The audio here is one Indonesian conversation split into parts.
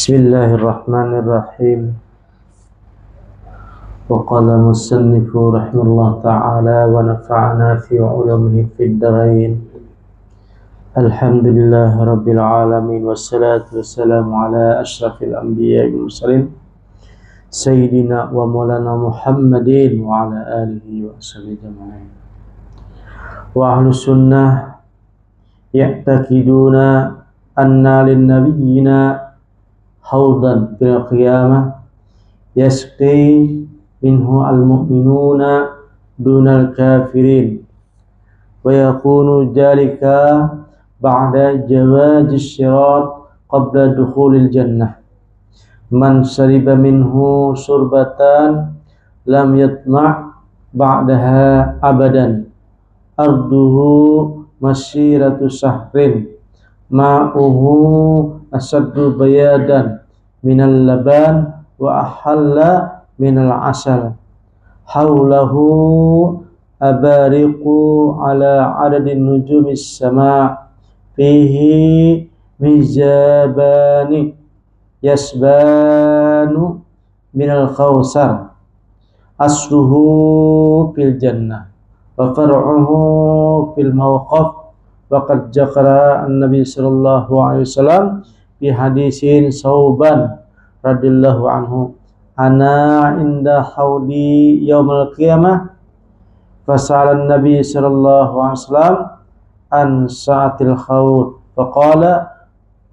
Bismillahirrahmanirrahim. Wa qala musannifu rahimahullah ta'ala wa nafa'ana fi ulumihi fid dharain. Alhamdulillah rabbil alamin wassalatu wassalamu ala asyrafil anbiya'i wal mursalin sayyidina wa maulana Muhammadin wa ala alihi wa sahbihi ajma'in. Wa ahlus sunnah ya'taqiduna anna lin nabiyyina haudan fil qiyamah yasqi minhu al-mu'minuna dunal kafirin wa yakunu jalika ba'da jawazi syirat qabla dukhulil jannah. Man shariba minhu surbatan lam yatma' ba'daha abadan arduhu masyiratu sahrin ma'uhu asaddu bayadan minal laban wa ahalla minal asal haulahu abariqu ala adadin nujumis sama' fihi mizabani yasbanu minal khawsar asluhu fil jannah wa far'uhu fil mawqaf wa qad jakara an-nabi sallallahu alaihi wasallam fi hadisin Sauban radhiyallahu anhu ana inda haudi yaumil qiyamah fasala an-nabi sallallahu alaihi wasallam an sa'atil khawd faqala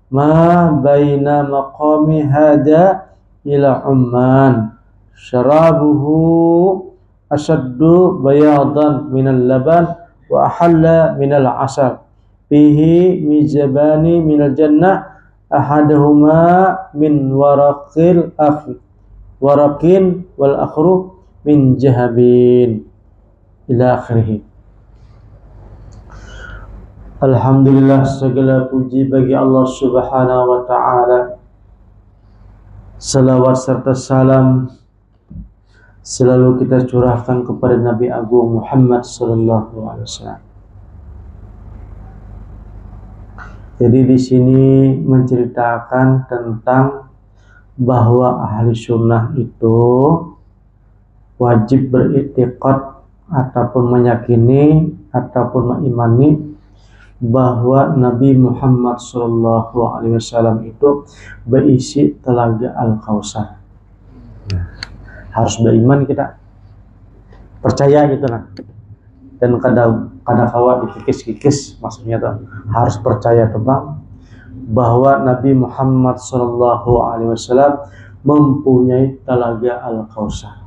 ma baina maqami hada ila umman syarabuhu ashaddu bayadan minal laban wa ahalla minal asal fihi mizabani minal jannah ahaduhuma min waraqil akhi waraqin wal akhru min jahabin ila akhirih. Alhamdulillah, segala puji bagi Allah subhanahu wa ta'ala. Salawat serta salam selalu kita curahkan kepada Nabi Agung Muhammad sallallahu alaihi wasallam. Jadi di sini menceritakan tentang bahwa ahli sunnah itu wajib beriktikad ataupun meyakini ataupun mengimani bahwa Nabi Muhammad sallallahu alaihi wasallam itu berisi telaga Al-Kautsar. Harus beriman kita, percaya gitu nah. Dan kadang kawat dikikis-kikis, maksudnya tuh harus percaya tuh bang bahwa Nabi Muhammad sallallahu alaihi wasallam mempunyai telaga Al-Kautsar.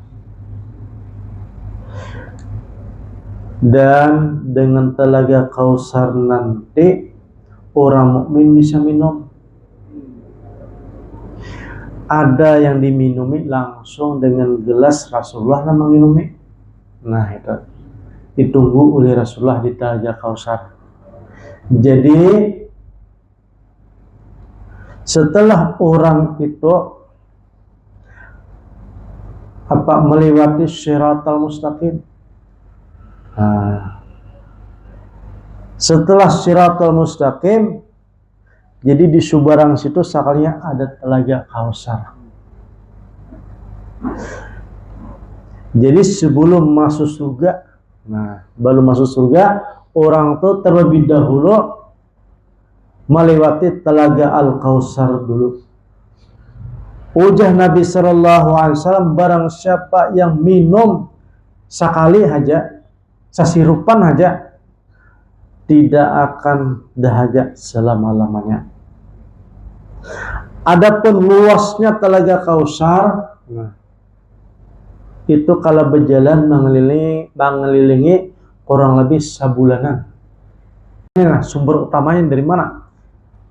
Dan dengan telaga Kautsar nanti orang mukmin bisa minum. Ada yang diminumi langsung dengan gelas Rasulullah yang menginumi. Nah itu ditunggu oleh Rasulullah di telaga Kautsar. Jadi setelah orang itu melewati Shiratal Mustaqim, setelah Shiratal Mustaqim, jadi di Subarang situ sakalnya ada telaga Kautsar. Jadi sebelum masuk surga, belum masuk surga, orang tuh terlebih dahulu melewati telaga Al-Kautsar dulu. Ujar Nabi sallallahu alaihi wasallam, barang siapa yang minum sekali aja, sesirupan aja, tidak akan dahaga selama-lamanya. Adapun luasnya telaga Kautsar, itu kalau berjalan mengelilingi kurang lebih sebulanan. Nah, sumber utamanya dari mana?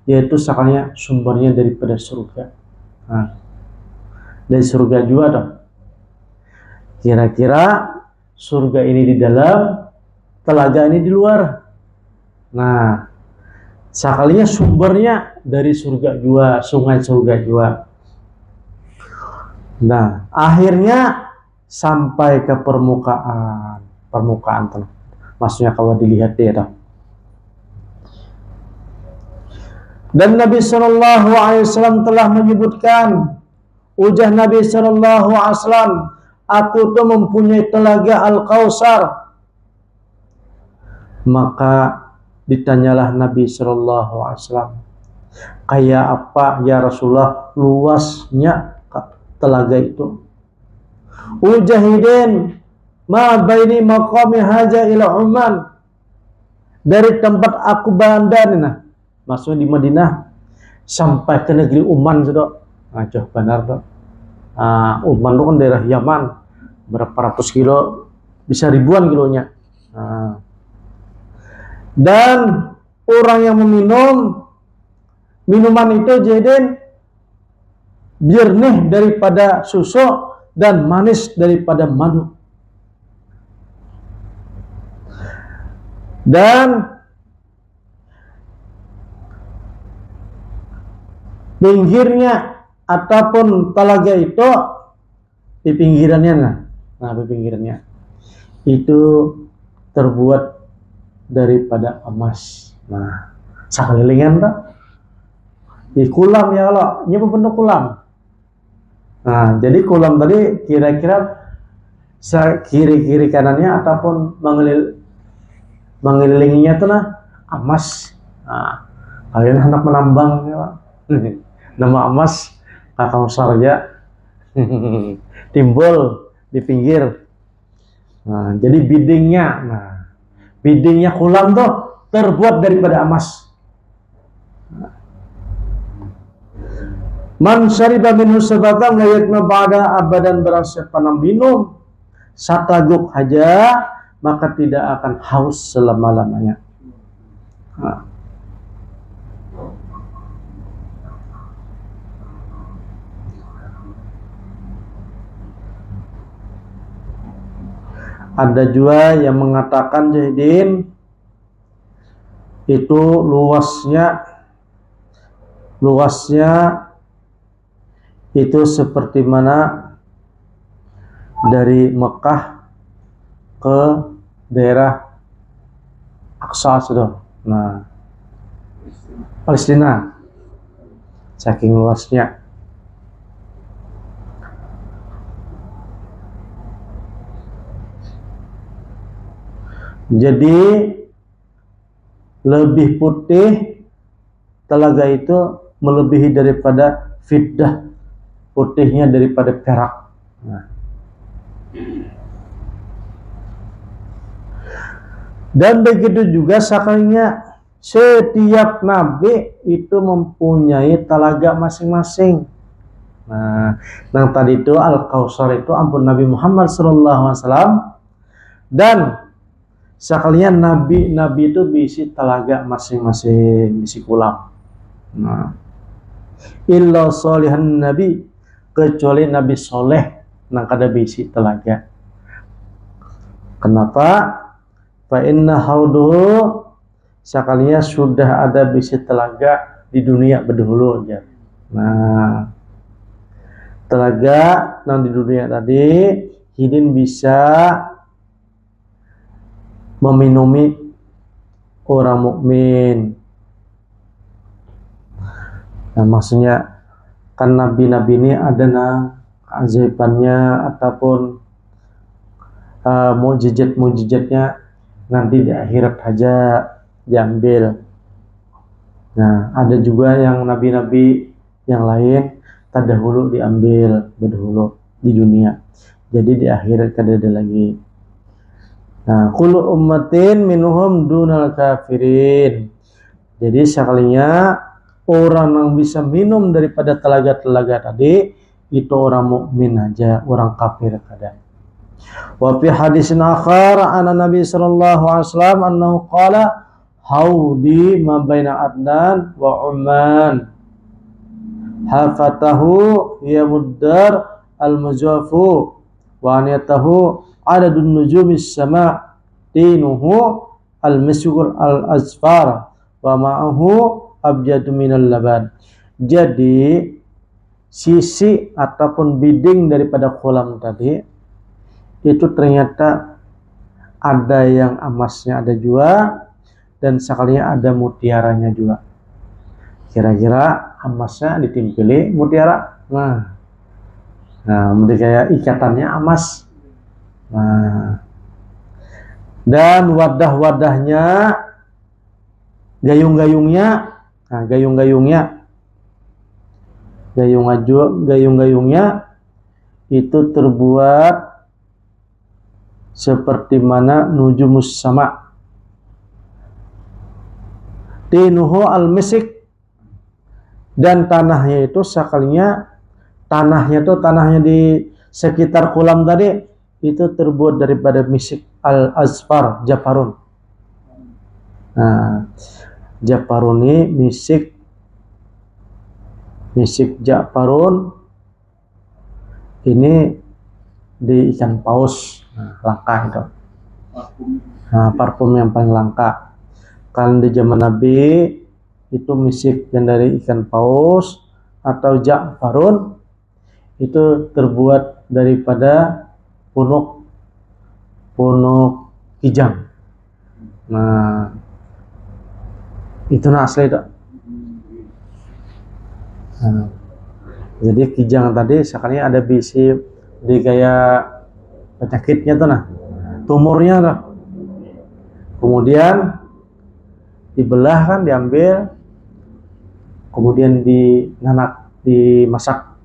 Yaitu sakalnya sumbernya daripada surga. Dari surga juga dong. Kira-kira surga ini di dalam, telaga ini di luar. Nah, sakalnya sumbernya dari surga juga, sungai surga juga. Nah, akhirnya sampai ke permukaan maksudnya kalau dilihat dia Dan Nabi Shallallahu Alaihi Wasallam telah menyebutkan, ujar Nabi Shallallahu Alaihi Wasallam, aku tuh mempunyai telaga Al-Kautsar. Maka ditanyalah Nabi Shallallahu Alaihi Wasallam, kayak apa ya Rasulullah luasnya telaga itu? Ujahidin ma baini maqami haja ila Uman, dari tempat aku bandar, maksudnya di Madinah sampai ke negeri Uman sudah. Nah, jauh benar tuh. Uman itu kan daerah Yaman, berapa ratus kilo, bisa ribuan kilonya. Dan orang yang meminum minuman itu jadi jernih daripada susu dan manis daripada madu. Dan pinggirnya ataupun telaga itu di pinggirannya, di pinggirannya itu terbuat daripada emas. Nah, sakelilingan tak? Di kulam ya kalau, ini bentuk kulam. Nah, jadi kulam tadi kira-kira kiri-kiri kanannya ataupun mengelilinginya itu emas. Nah, kalian anak menambang ya Pak. Nama emas Kautsar ya. Timbul di pinggir. Nah, jadi bidingnya kulam tuh terbuat daripada emas. Man syariba minhu sabatan la yatma ba'da abadan, barang siapa minum sataguk saja maka tidak akan haus selama-lamanya. Ada juga yang mengatakan Jahidin itu luasnya itu seperti mana dari Mekah ke daerah Aqsa sudah. Nah, Palestina, saking luasnya. Jadi lebih putih telaga itu melebihi daripada fiddah, putihnya daripada perak. Nah. Dan begitu juga sekalinya setiap nabi itu mempunyai telaga masing-masing. Nah, yang tadi itu Al-Kautsar itu ampun Nabi Muhammad SAW, dan sekalian nabi itu bisi telaga masing-masing, bisi kulam. Nah, illa solihan nabi, kecuali Nabi soleh nang kada bisi telaga. Kenapa? Fa inna hauduhu, sekalinya sudah ada bisi telaga di dunia berdahulu aja. Nah, telaga nang di dunia tadi hidin bisa meminumi orang mukmin. Nah, maksudnya kan nabi-nabi ini ada keajaibannya ataupun mujizat-mujizatnya nanti di akhirat aja diambil. Nah, ada juga yang nabi-nabi yang lain terdahulu diambil berdahulu di dunia. Jadi di akhirat kada ada lagi. Nah, kullu ummatin minhum dunal kafirin. Jadi sekalinya orang yang bisa minum daripada telaga-telaga tadi itu orang mukmin aja, orang kafir kada. Wa fi hadisin akhar anna Nabi sallallahu alaihi wasallam annahu qala haudi ma baina Adnan wa Umman hafatahu yamuddar al-muzafu wa aniyatahu adadun nujumis sama dinuhu al-misyul al-azfar wa ma'ahu abjadu minal laban. Jadi sisi ataupun biding daripada kolam tadi itu ternyata ada yang emasnya ada juga, dan sekalinya ada mutiaranya juga. Kira-kira emasnya ditimpili mutiara. Nah, kayak ikatannya emas. Nah, dan wadah-wadahnya, gayung-gayungnya, nah gayung-gayungnya itu terbuat seperti mana nujumus sama. Tinuhu al-misik, dan tanahnya itu sekalinya tanahnya di sekitar kolam tadi itu terbuat daripada misik al-azfar, japarun. Nah, japarun ini misik japarun ini di ikan paus. Nah, langka itu. Nah, parfum yang paling langka. Kalau di zaman Nabi itu misik yang dari ikan paus atau japarun itu terbuat daripada punuk kijang. Nah, itu asli itu. Nah, jadi kijang tadi sekalinya ada bisi di kayak penyakitnya tuh, nah tumornya tuh. Kemudian dibelah kan, diambil, kemudian dimasak.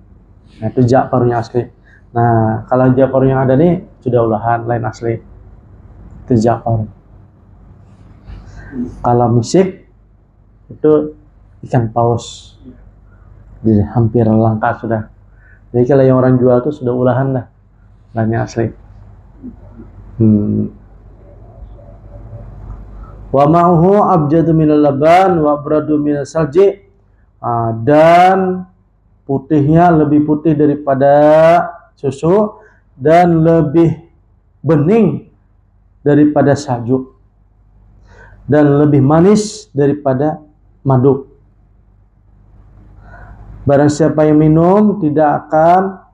Nah, itu japarnya asli. Nah, kalau japar yang ada nih sudah olahan lain asli. Itu japar. Kalau misik itu ikan paus. Jadi hampir langka sudah. Jadi kalau yang orang jual tuh sudah olahan lah, lainnya asli. Wa ma'uhu abjadu minal laban wa abradu minal salji. Dan putihnya lebih putih daripada susu dan lebih bening daripada salju dan lebih manis daripada madu. Barang siapa yang minum tidak akan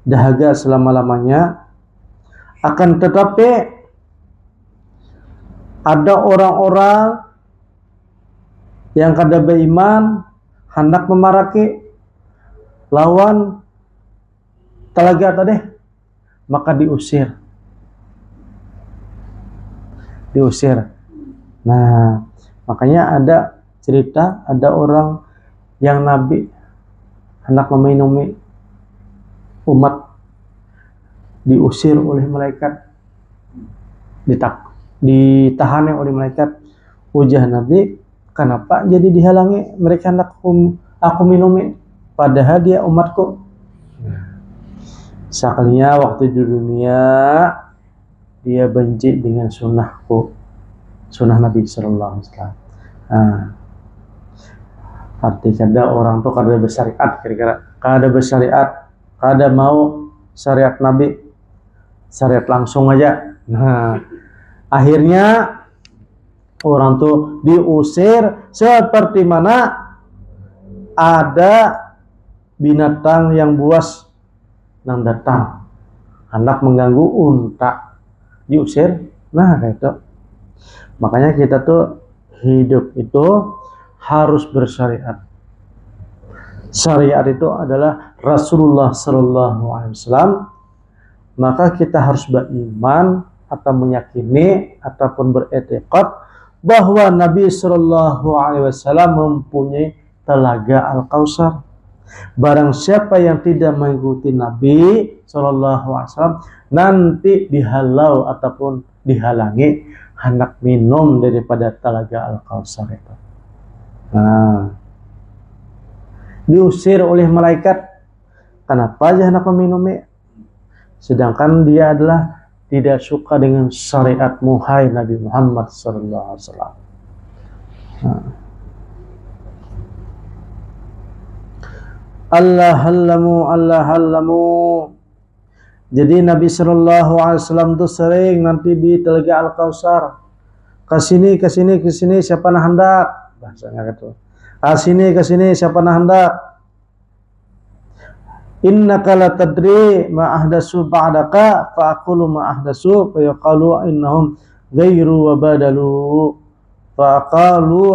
dahaga selama-lamanya, akan tetapi ada orang-orang yang kada beriman hendak memaraki lawan telaga tadi, maka diusir. Nah, makanya ada cerita ada orang yang Nabi hendak meminumi umat, diusir oleh malaikat, ditahan oleh malaikat. Ujah Nabi, kenapa jadi dihalangi mereka hendak aku minumi, padahal dia umatku. Sekalinya waktu di dunia dia benci dengan sunnahku, sunnah Nabi Sallallahu Alaihi Wasallam. Arti kada orang tuh kada bersyariat, kira-kira kada bersyariat, kada mau syariat Nabi, syariat langsung aja. Nah, akhirnya orang tuh diusir seperti mana ada binatang yang buas yang datang hendak mengganggu unta, diusir. Nah, kayak itu. Makanya kita tuh hidup itu harus bersyariat. Syariat itu adalah Rasulullah Sallallahu Alaihi Wasallam. Maka kita harus beriman atau meyakini ataupun beretikad bahwa Nabi Sallallahu Alaihi Wasallam mempunyai telaga Al-Kautsar. Barang siapa yang tidak mengikuti Nabi Sallallahu Alaihi Wasallam nanti dihalau ataupun dihalangi hendak minum daripada telaga Al-Kautsar itu. Nah, diusir oleh malaikat. Kenapa dia hendak meminumi? Sedangkan dia adalah tidak suka dengan syariatmu, hai Nabi Muhammad Sallallahu Alaihi Wasallam. Allah hallamu. Jadi Nabi Sallallahu Alaihi Wasallam itu sering nanti di telaga Al-Kautsar, kesini siapa nak hendak, bahasanya gitu. Kesini siapa nak hendak. Innaka la tadri ma ahdasu ba'daka fa aqulu ma ahdasu fa yaqalu innahum ghairu wa badalu fa aqalu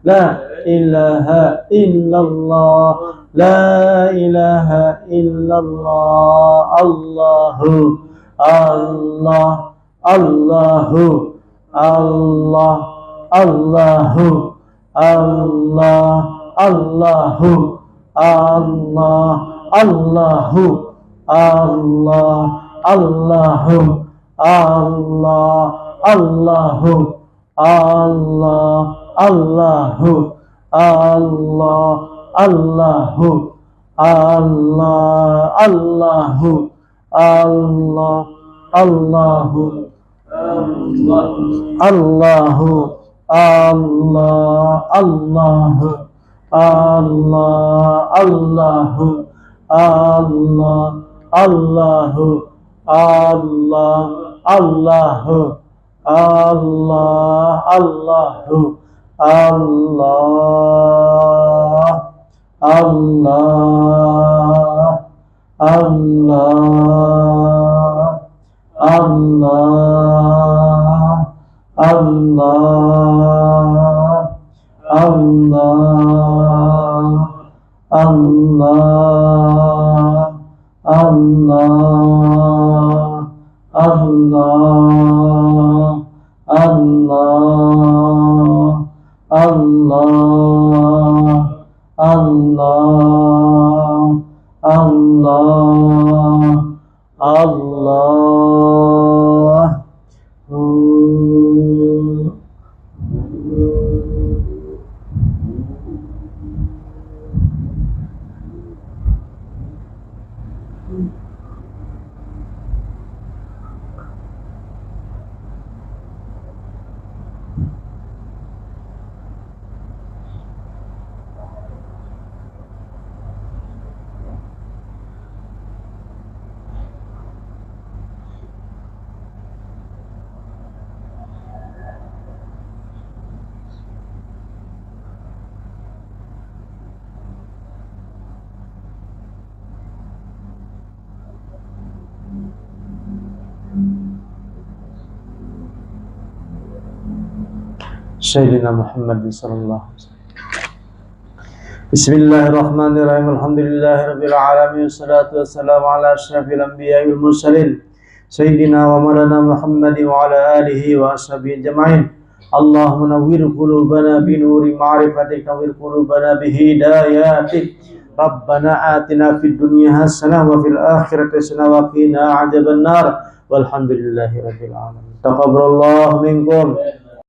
لا إله إلا الله لا إله إلا الله الله الله الله الله الله الله الله الله الله الله الله الله الله Allah Allahu Allah Allahu Allah Allahu Allah Allahu Allahu Allah Allahu Allah Allahu Allah Allahu Allah Allahu Allah Allahu Allah Allah Allah Allah Allah Allah Allah Allah Allah Allah Allah Allah Allah Allah Sayyidina Muhammad sallallahu alaihi wasallam. Bismillahirrahmanirrahim. Alhamdulillahirabbil alamin. Wassalatu wassalamu ala asyrafil anbiya'i wal mursalin. Sayyidina wa maulana Muhammadin wa ala alihi wa ashabihi ajma'in. Allahumma nawwir qulubana bi nuri ma'rifatik, nawwir qulubana bi hidayatik. Rabbana atina fid dunya hasanah wa fil akhirati hasanah wa qina adzabannar. Walhamdulillahirabbil alamin. Taqabbalallahu minkum